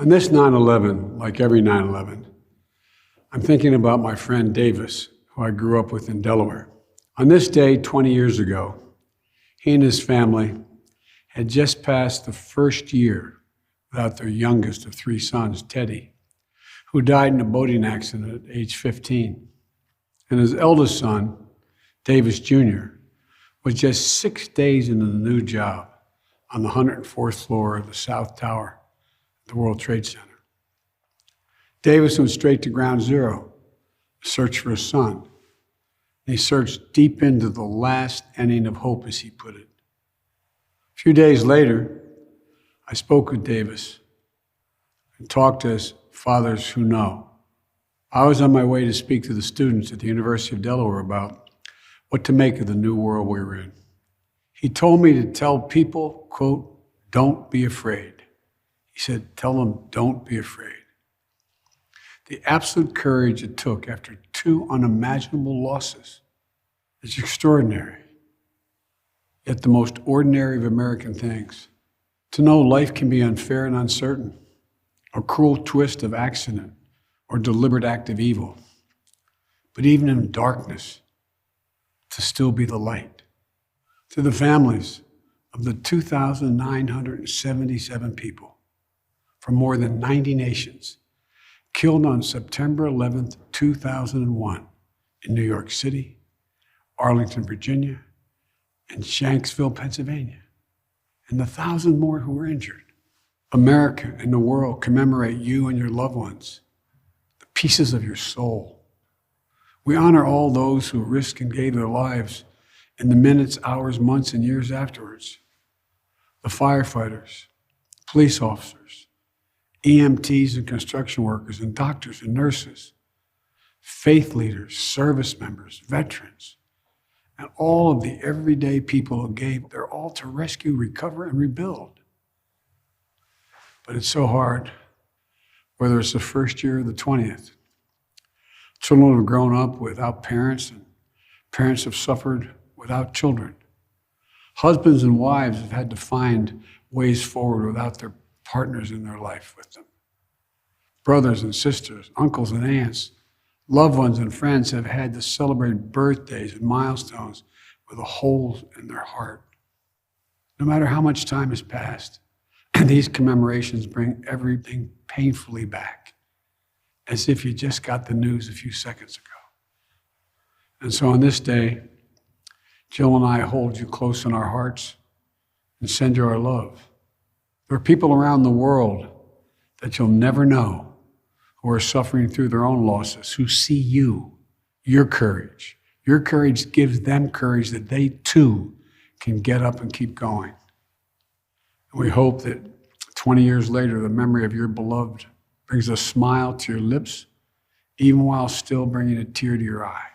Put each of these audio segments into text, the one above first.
On this 9/11, like every 9/11, I'm thinking about my friend Davis, who I grew up with in Delaware. On this day 20 years ago, he and his family had just passed the first year without their youngest of three sons, Teddy, who died in a boating accident at age 15. And his eldest son, Davis Jr., was just 6 days into the new job on the 104th floor of the South Tower at the World Trade Center. Davis went straight to ground zero to search for his son. And he searched deep into the last inning of hope, as he put it. A few days later, I spoke with Davis and talked to his fathers who know. I was on my way to speak to the students at the University of Delaware about what to make of the new world we were in. He told me to tell people, quote, "Don't be afraid." He said, "Tell them, don't be afraid." The absolute courage it took after two unimaginable losses is extraordinary. Yet the most ordinary of American things, to know life can be unfair and uncertain, a cruel twist of accident or deliberate act of evil. But even in darkness, to still be the light. To the families of the 2,977 people from more than 90 nations killed on September 11th, 2001 in New York City, Arlington, Virginia, and Shanksville, Pennsylvania, and the 1,000 more who were injured. America and the world commemorate you and your loved ones, the pieces of your soul. We honor all those who risked and gave their lives in the minutes, hours, months, and years afterwards. The firefighters, police officers, EMTs and construction workers, and doctors and nurses, faith leaders, service members, veterans, and all of the everyday people who gave their all to rescue, recover, and rebuild. But it's so hard, whether it's the first year or the 20th. Children have grown up without parents, and parents have suffered without children. Husbands and wives have had to find ways forward without their partners in their life with them. Brothers and sisters, uncles and aunts, loved ones and friends have had to celebrate birthdays and milestones with a hole in their heart. No matter how much time has passed, these commemorations bring everything painfully back, as if you just got the news a few seconds ago. And so on this day, Jill and I hold you close in our hearts and send you our love. There are people around the world that you'll never know who are suffering through their own losses, who see you, your courage. Your courage gives them courage that they too can get up and keep going. And we hope that 20 years later, the memory of your beloved brings a smile to your lips, even while still bringing a tear to your eye.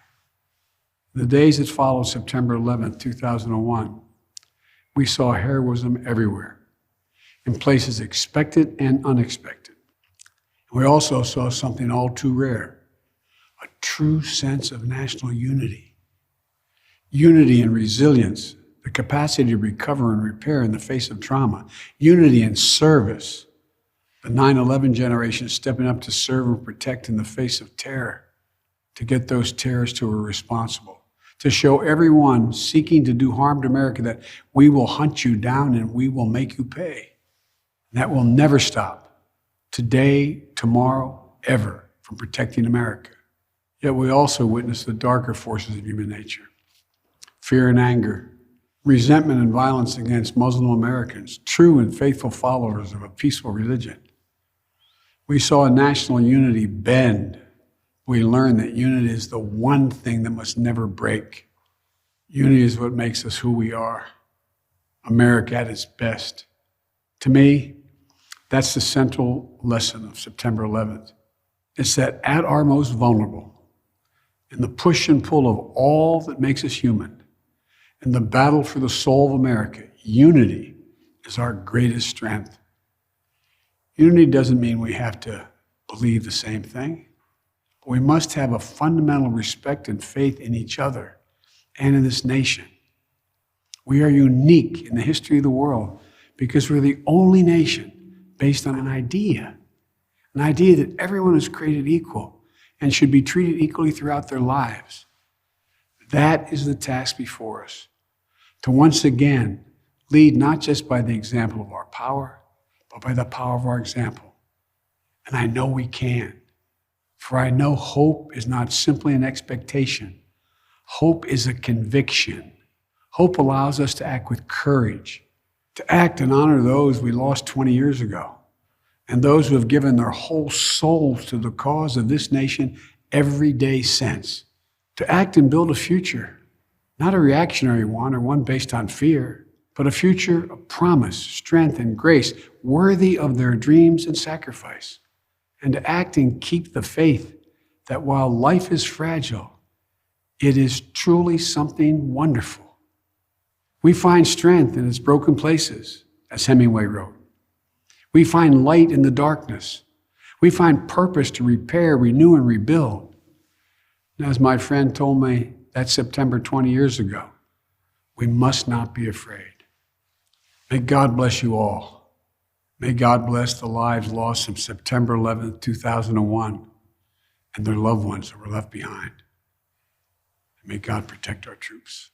In the days that followed September 11th, 2001, we saw heroism everywhere, in places expected and unexpected. We also saw something all too rare, a true sense of national unity. Unity and resilience, the capacity to recover and repair in the face of trauma. Unity and service, the 9/11 generation stepping up to serve and protect in the face of terror, to get those terrorists who were responsible, to show everyone seeking to do harm to America that we will hunt you down and we will make you pay. That will never stop, today, tomorrow, ever, from protecting America. Yet we also witness the darker forces of human nature. Fear and anger, resentment and violence against Muslim Americans, true and faithful followers of a peaceful religion. We saw national unity bend. We learned that unity is the one thing that must never break. Unity is what makes us who we are, America at its best. To me, that's the central lesson of September 11th. It's that at our most vulnerable, in the push and pull of all that makes us human, in the battle for the soul of America, unity is our greatest strength. Unity doesn't mean we have to believe the same thing, but we must have a fundamental respect and faith in each other and in this nation. We are unique in the history of the world because we're the only nation based on an idea An idea that everyone is created equal and should be treated equally throughout their lives. That is the task before us, to once again lead not just by the example of our power, but by the power of our example. And I know we can, for I know hope is not simply an expectation. Hope is a conviction. Hope allows us to act with courage, to act and honor those we lost 20 years ago, and those who have given their whole souls to the cause of this nation every day since. To act and build a future, not a reactionary one or one based on fear, but a future of promise, strength, and grace, worthy of their dreams and sacrifice. And to act and keep the faith that while life is fragile, it is truly something wonderful. We find strength in its broken places, as Hemingway wrote. We find light in the darkness. We find purpose to repair, renew, and rebuild. And as my friend told me that September 20 years ago, we must not be afraid. May God bless you all. May God bless the lives lost from September 11th, 2001, and their loved ones that were left behind. And may God protect our troops.